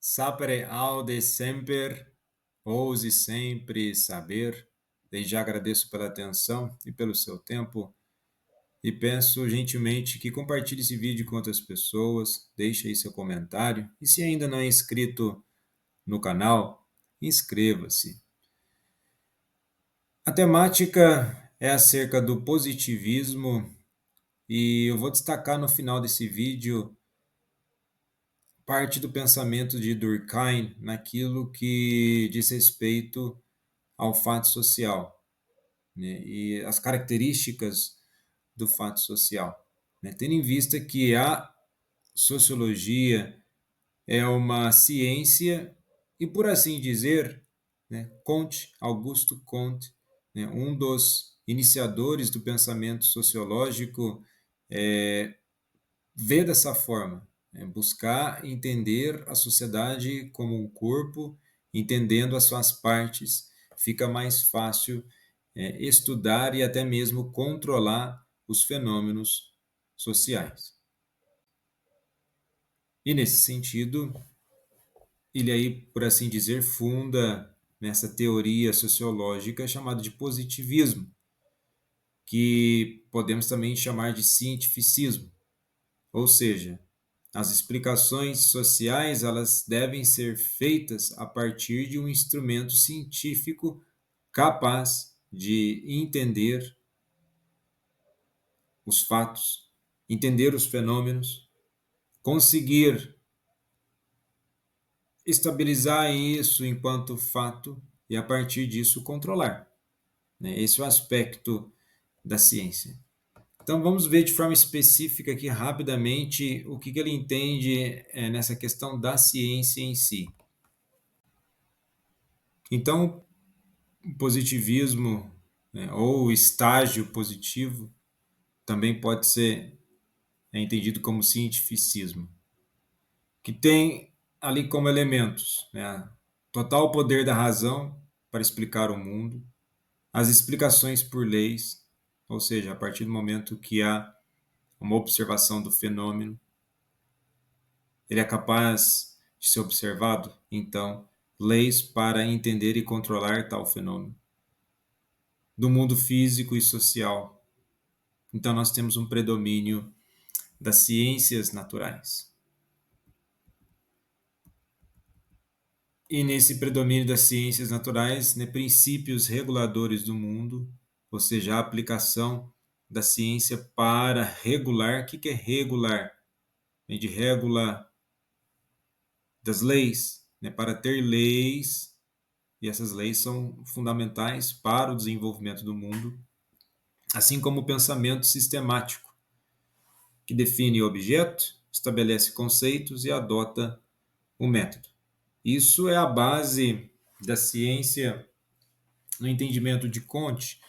Sapere aude semper, ouse sempre saber. Desde já agradeço pela atenção e pelo seu tempo e peço gentilmente que compartilhe esse vídeo com outras pessoas, deixe aí seu comentário e se ainda não é inscrito no canal, inscreva-se. A temática é acerca do positivismo e eu vou destacar no final desse vídeo parte do pensamento de Durkheim naquilo que diz respeito ao fato social, né, e as características do fato social, né, tendo em vista que a sociologia é uma ciência e, por assim dizer, né, Augusto Comte, né, um dos iniciadores do pensamento sociológico, vê dessa forma, né, buscar entender a sociedade como um corpo, entendendo as suas partes, fica mais fácil estudar e até mesmo controlar os fenômenos sociais. E nesse sentido, ele aí, por assim dizer, funda nessa teoria sociológica chamada de positivismo, que podemos também chamar de cientificismo, ou seja, as explicações sociais elas devem ser feitas a partir de um instrumento científico capaz de entender os fatos, entender os fenômenos, conseguir estabilizar isso enquanto fato e a partir disso controlar, né? Esse é o aspecto da ciência. Então vamos ver de forma específica aqui rapidamente o que ele entende nessa questão da ciência em si. Então, o positivismo, né, ou estágio positivo, também pode ser entendido como cientificismo, que tem ali como elementos, né, total poder da razão para explicar o mundo, as explicações por leis, ou seja, a partir do momento que há uma observação do fenômeno, ele é capaz de ser observado, então, leis para entender e controlar tal fenômeno. Do mundo físico e social. Então, nós temos um predomínio das ciências naturais. E nesse predomínio das ciências naturais, né, princípios reguladores do mundo, ou seja, a aplicação da ciência para regular. O que é regular? Vem de régula das leis, né, para ter leis, e essas leis são fundamentais para o desenvolvimento do mundo, assim como o pensamento sistemático, que define o objeto, estabelece conceitos e adota o método. Isso é a base da ciência no entendimento de Comte,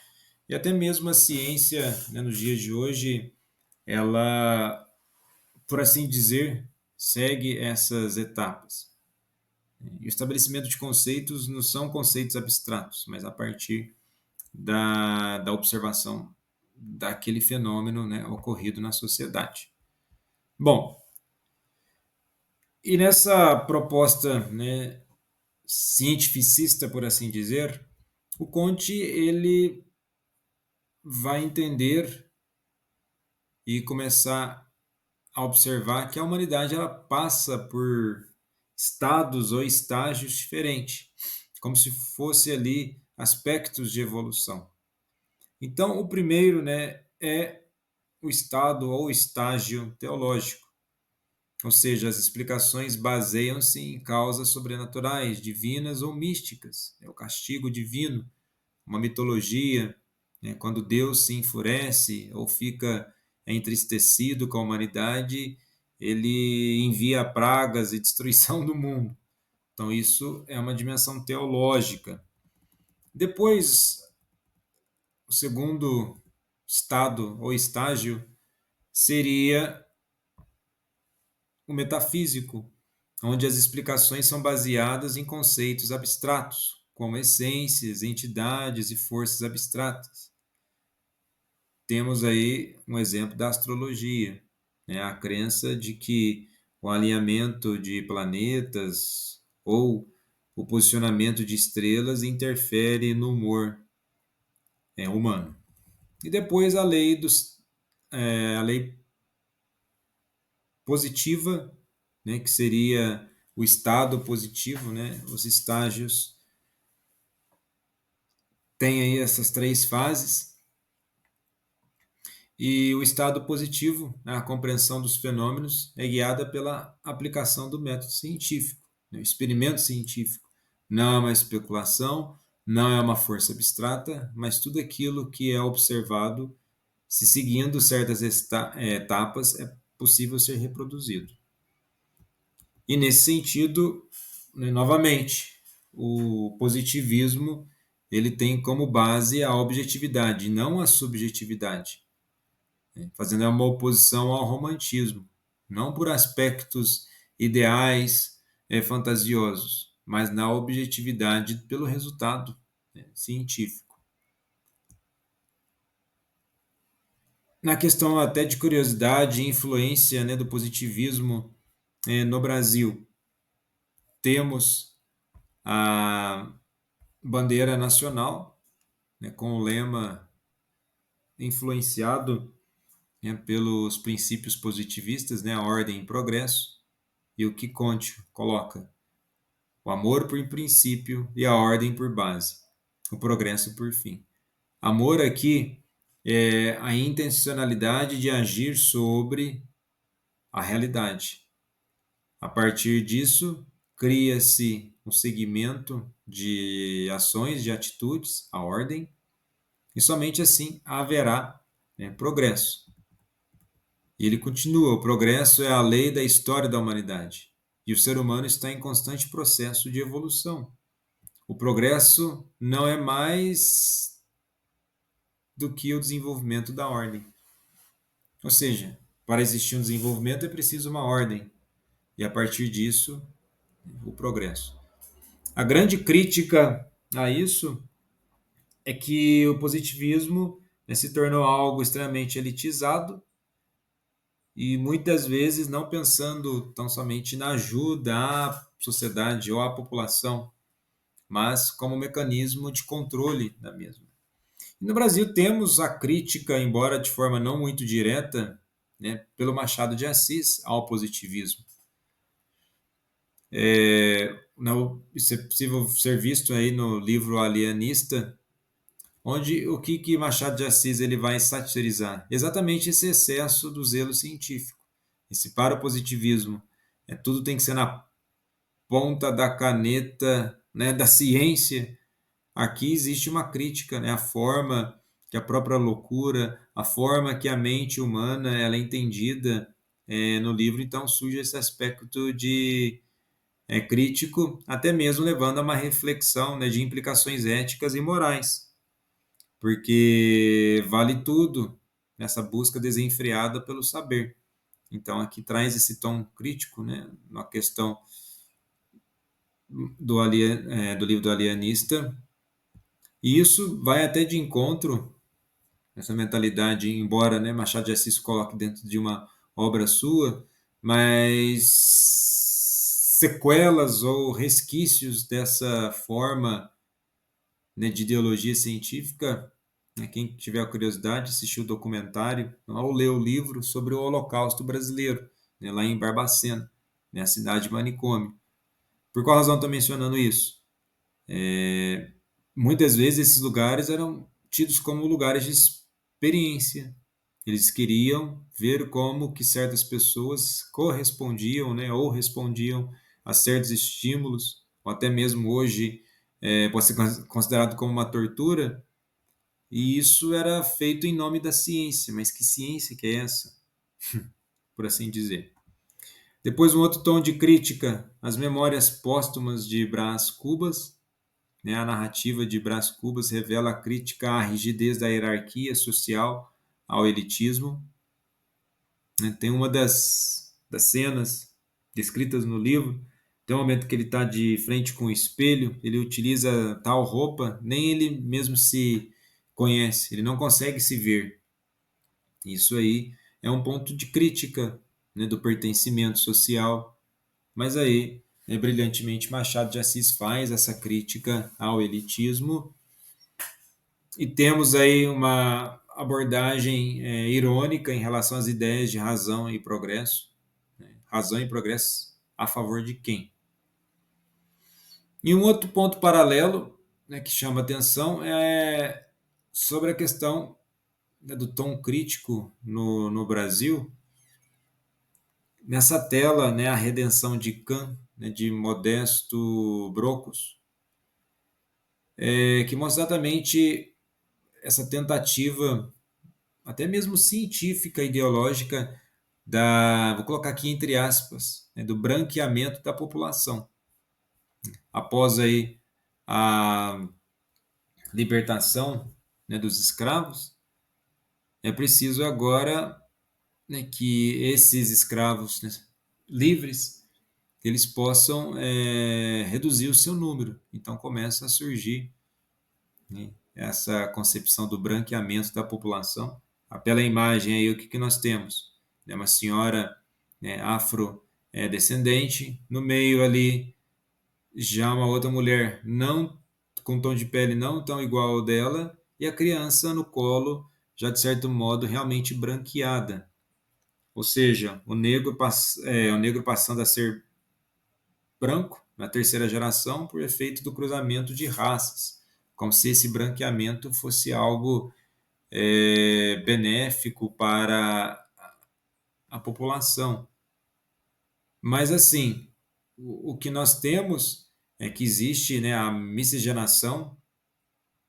e até mesmo a ciência, né, nos dias de hoje, ela, por assim dizer, segue essas etapas. E o estabelecimento de conceitos não são conceitos abstratos, mas a partir da observação daquele fenômeno, né, ocorrido na sociedade. Bom, e nessa proposta, né, cientificista, por assim dizer, o Comte ele vai entender e começar a observar que a humanidade ela passa por estados ou estágios diferentes, como se fosse ali aspectos de evolução. Então, o primeiro, né, é o estado ou estágio teológico, ou seja, as explicações baseiam-se em causas sobrenaturais, divinas ou místicas. É o castigo divino, uma mitologia, né, quando Deus se enfurece ou fica entristecido com a humanidade, ele envia pragas e destruição do mundo. Então, isso é uma dimensão teológica. Depois, o segundo estado ou estágio seria o metafísico, onde as explicações são baseadas em conceitos abstratos, como essências, entidades e forças abstratas. Temos aí um exemplo da astrologia, né? A crença de que o alinhamento de planetas ou o posicionamento de estrelas interfere no humor humano. E depois a lei positiva, né, que seria o estado positivo, né, os estágios. Tem aí essas três fases. E o estado positivo, né, a compreensão dos fenômenos, é guiada pela aplicação do método científico, né, o experimento científico. Não é uma especulação, não é uma força abstrata, mas tudo aquilo que é observado, se seguindo certas etapas, é possível ser reproduzido. E nesse sentido, né, novamente, o positivismo ele tem como base a objetividade, não a subjetividade, né, fazendo uma oposição ao romantismo, não por aspectos ideais, fantasiosos, mas na objetividade pelo resultado, né, científico. Na questão até de curiosidade e influência, né, do positivismo no Brasil, temos a bandeira nacional, né, com o lema influenciado, né, pelos princípios positivistas, né, a ordem e progresso, e o que Conte coloca: o amor por princípio e a ordem por base, o progresso por fim. Amor aqui é a intencionalidade de agir sobre a realidade. A partir disso, cria-se um segmento de ações, de atitudes, a ordem, e somente assim haverá, né, progresso. E ele continua: o progresso é a lei da história da humanidade, e o ser humano está em constante processo de evolução. O progresso não é mais do que o desenvolvimento da ordem. Ou seja, para existir um desenvolvimento é preciso uma ordem, e a partir disso, o progresso. A grande crítica a isso é que o positivismo, né, se tornou algo extremamente elitizado e muitas vezes não pensando tão somente na ajuda à sociedade ou à população, mas como mecanismo de controle da mesma. E no Brasil temos a crítica, embora de forma não muito direta, né, pelo Machado de Assis ao positivismo. Isso é possível ser visto aí no livro Alienista, onde o que Machado de Assis ele vai satirizar? Exatamente esse excesso do zelo científico. Esse para o positivismo, tudo tem que ser na ponta da caneta, né, da ciência. Aqui existe uma crítica, né, à forma que a própria loucura, a forma que a mente humana ela é entendida no livro. Então surge esse aspecto de crítico, até mesmo levando a uma reflexão, né, de implicações éticas e morais, porque vale tudo nessa busca desenfreada pelo saber. Então aqui traz esse tom crítico, né, na questão do livro do Alienista, e isso vai até de encontro, essa mentalidade, embora, né, Machado de Assis coloque dentro de uma obra sua, mas sequelas ou resquícios dessa forma, né, de ideologia científica, né, quem tiver a curiosidade, assistir o documentário ou ler o livro sobre o Holocausto brasileiro, né, lá em Barbacena, né, a cidade de Manicômio. Por qual razão estou mencionando isso? Muitas vezes esses lugares eram tidos como lugares de experiência. Eles queriam ver como que certas pessoas correspondiam, né, ou respondiam a certos estímulos, ou até mesmo hoje pode ser considerado como uma tortura. E isso era feito em nome da ciência, mas que ciência que é essa? Por assim dizer. Depois um outro tom de crítica, as memórias póstumas de Brás Cubas, né? A narrativa de Brás Cubas revela a crítica à rigidez da hierarquia social, ao elitismo, né? Tem uma das cenas descritas no livro, tem um momento que ele está de frente com o espelho, ele utiliza tal roupa, nem ele mesmo se conhece, ele não consegue se ver. Isso aí é um ponto de crítica, né, do pertencimento social. Mas aí, brilhantemente, Machado de Assis faz essa crítica ao elitismo e temos aí uma abordagem irônica em relação às ideias de razão e progresso. Né? Razão e progresso a favor de quem? E um outro ponto paralelo, né, que chama atenção é sobre a questão, né, do tom crítico no Brasil. Nessa tela, né, a redenção de Kant, né, de Modesto Brocos, que mostra exatamente essa tentativa, até mesmo científica, ideológica, vou colocar aqui entre aspas, né, do branqueamento da população. Após aí a libertação, né, dos escravos, é preciso agora, né, que esses escravos, né, livres, eles possam reduzir o seu número. Então começa a surgir, né, essa concepção do branqueamento da população. Pela imagem aí, o que nós temos? É uma senhora, né, afrodescendente, no meio ali já uma outra mulher não com tom de pele não tão igual ao dela, e a criança no colo, já de certo modo realmente branqueada. Ou seja, o negro passando a ser branco na terceira geração por efeito do cruzamento de raças, como se esse branqueamento fosse algo benéfico para a população. Mas assim, o que nós temos é que existe, né, a miscigenação,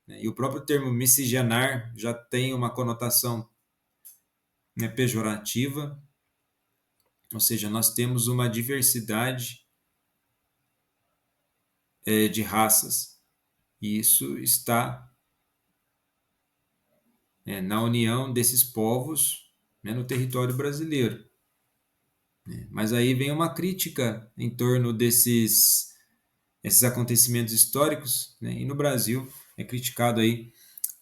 né, e o próprio termo miscigenar já tem uma conotação, né, pejorativa, ou seja, nós temos uma diversidade de raças, e isso está, na união desses povos, né, no território brasileiro. Mas aí vem uma crítica em torno esses acontecimentos históricos, né, e no Brasil é criticado aí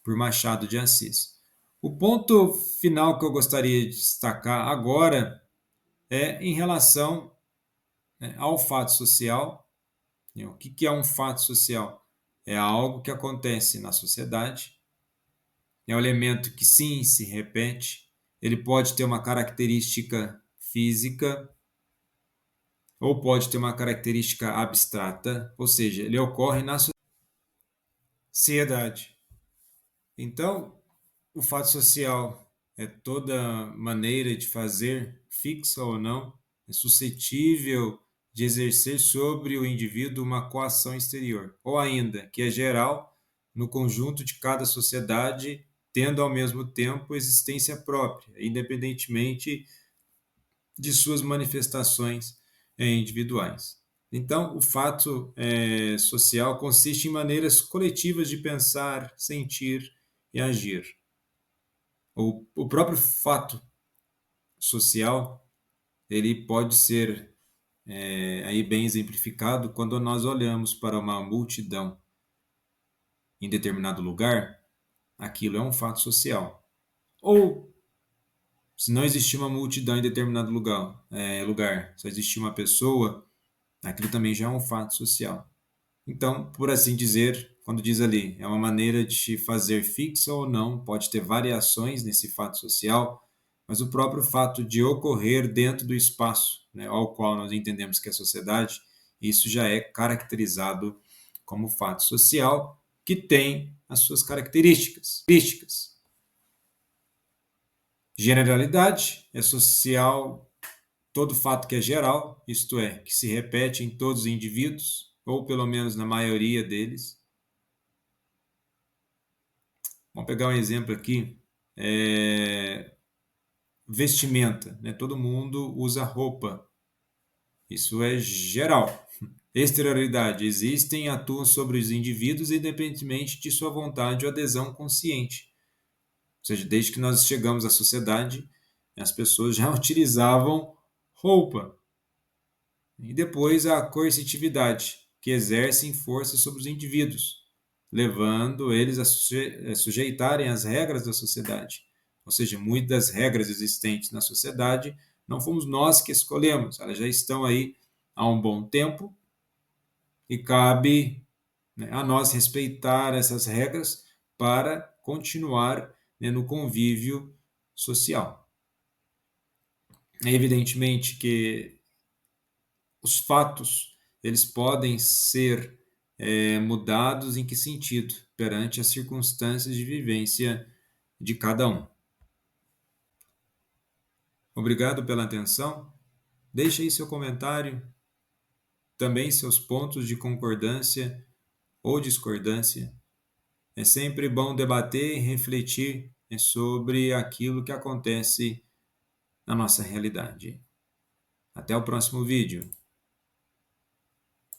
por Machado de Assis. O ponto final que eu gostaria de destacar agora é em relação, né, ao fato social. Né? O que é um fato social? É algo que acontece na sociedade, é um elemento que sim se repete, ele pode ter uma característica física ou pode ter uma característica abstrata, ou seja, ele ocorre na sociedade. Então, o fato social é toda maneira de fazer, fixa ou não, é suscetível de exercer sobre o indivíduo uma coação exterior, ou ainda, que é geral no conjunto de cada sociedade, tendo ao mesmo tempo existência própria, independentemente de suas manifestações individuais. Então, o fato social consiste em maneiras coletivas de pensar, sentir e agir. O próprio fato social ele pode ser aí bem exemplificado quando nós olhamos para uma multidão em determinado lugar, aquilo é um fato social. Ou se não existir uma multidão em determinado lugar, só existir uma pessoa, aquilo também já é um fato social. Então, por assim dizer, quando diz ali, é uma maneira de se fazer fixa ou não, pode ter variações nesse fato social, mas o próprio fato de ocorrer dentro do espaço, né, ao qual nós entendemos que é a sociedade, isso já é caracterizado como fato social, que tem as suas características. Generalidade é social todo fato que é geral, isto é, que se repete em todos os indivíduos, ou pelo menos na maioria deles. Vamos pegar um exemplo aqui. Vestimenta, né? Todo mundo usa roupa. Isso é geral. Exterioridade. Existem e atuam sobre os indivíduos independentemente de sua vontade ou adesão consciente. Ou seja, desde que nós chegamos à sociedade, as pessoas já utilizavam roupa. E depois a coercitividade, que exercem força sobre os indivíduos, levando eles a sujeitarem as regras da sociedade. Ou seja, muitas das regras existentes na sociedade não fomos nós que escolhemos, elas já estão aí há um bom tempo e cabe, né, a nós respeitar essas regras para continuar, né, no convívio social. É evidentemente que os fatos eles podem ser mudados em que sentido? Perante as circunstâncias de vivência de cada um. Obrigado pela atenção. Deixe aí seu comentário, também seus pontos de concordância ou discordância. É sempre bom debater e refletir, né, sobre aquilo que acontece na nossa realidade. Até o próximo vídeo.